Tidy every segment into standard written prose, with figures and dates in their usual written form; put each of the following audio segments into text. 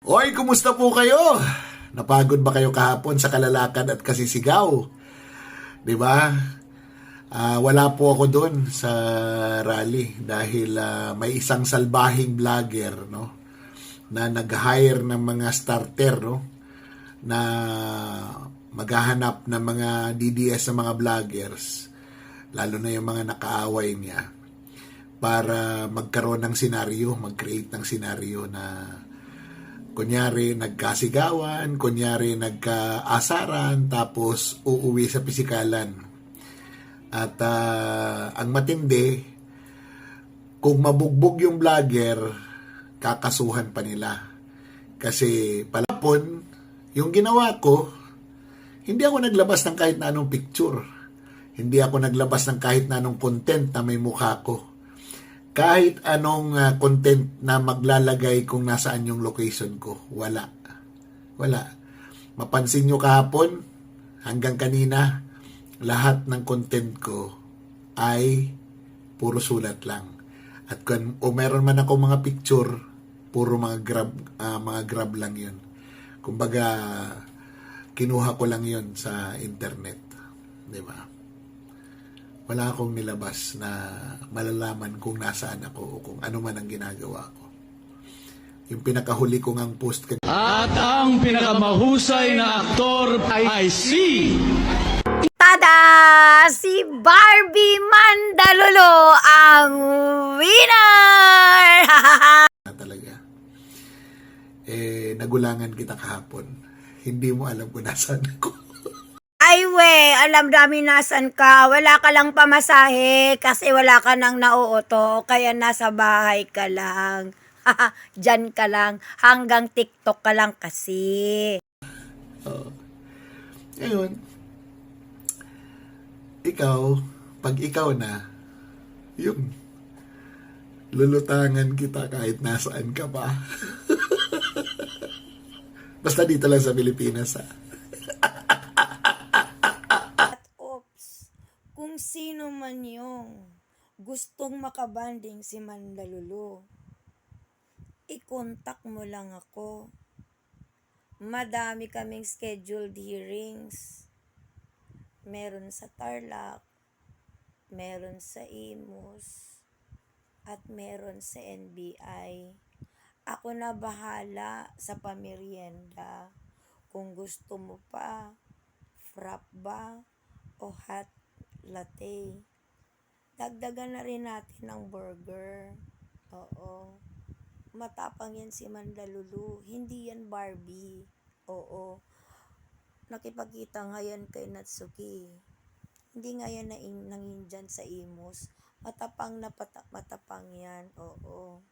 Hoy, kumusta po kayo? Napagod ba kayo kahapon sa kalalakad at kasisigaw? 'Di ba? Wala po ako doon sa rally dahil may isang salbahing vlogger, no, na nag-hire ng mga starter, no, na maghahanap ng mga DDS sa mga vloggers, lalo na yung mga nakaaway niya, para magkaroon ng senaryo, mag-create ng senaryo na kunyari nagkasigawan, kunyari nagkaasaran, tapos uuwi sa pisikalan. At ang matindi, kung mabugbog yung vlogger, kakasuhan pa nila. Kasi palapon, yung ginawa ko, hindi ako naglabas ng kahit na anong picture. Hindi ako naglabas ng kahit na anong content na may mukha ko. Kahit anong content na maglalagay kung nasaan yung location ko. Wala. Mapansin nyo kahapon, hanggang kanina, lahat ng content ko ay puro sulat lang. At kung meron man ako mga picture, puro mga grab lang yun. Kumbaga, kinuha ko lang yun sa internet. Diba? Wala akong nilabas na malalaman kung nasaan ako o kung ano man ang ginagawa ko. Yung pinakahuli ko ngang post. At ang pinakamahusay na aktor ay si... Tada! Si Barbie Mandalulo ang winner! Na talaga. Nagulangan kita kahapon. Hindi mo alam kung nasaan ako. Ay we, alam namin nasan ka. Wala ka lang pamasahe kasi wala ka nang nauuto. Kaya nasa bahay ka lang. Diyan ka lang. Hanggang TikTok ka lang kasi. Ngayon, pag ikaw na, yung lulutangan kita kahit nasaan ka pa. Basta dito lang sa Pilipinas, ha. At ops, kung sino man yung gustong makabanding si Mandalulo, i-contact mo lang ako. Madami kaming scheduled hearings. Meron sa Tarlac, meron sa Imus, at meron sa NBI. Ako na bahala sa pamerienda. Kung gusto mo pa, frap ba o hot latte. Dagdagan na rin natin ng burger. Oo. Matapang yan si Mandalulo. Hindi yan Barbie. Oo. Nakipagkita ngayon kay Natsuki. Hindi ngayon nangin dyan sa Imus. Matapang na matapang yan. Oo.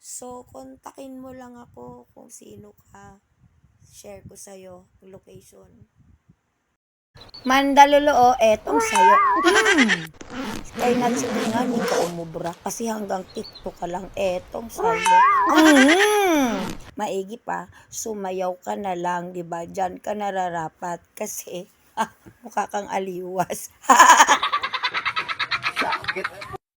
So, kontakin mo lang ako kung sino ka. Share ko sa'yo yung location. Mandalulo, etong sa'yo. Kay Natsuki nga, hindi ka umubra. Kasi hanggang TikTok ka lang, etong sa'yo. Maigi pa, sumayaw ka na lang, diba? Diyan ka nararapat kasi mukha kang aliwas.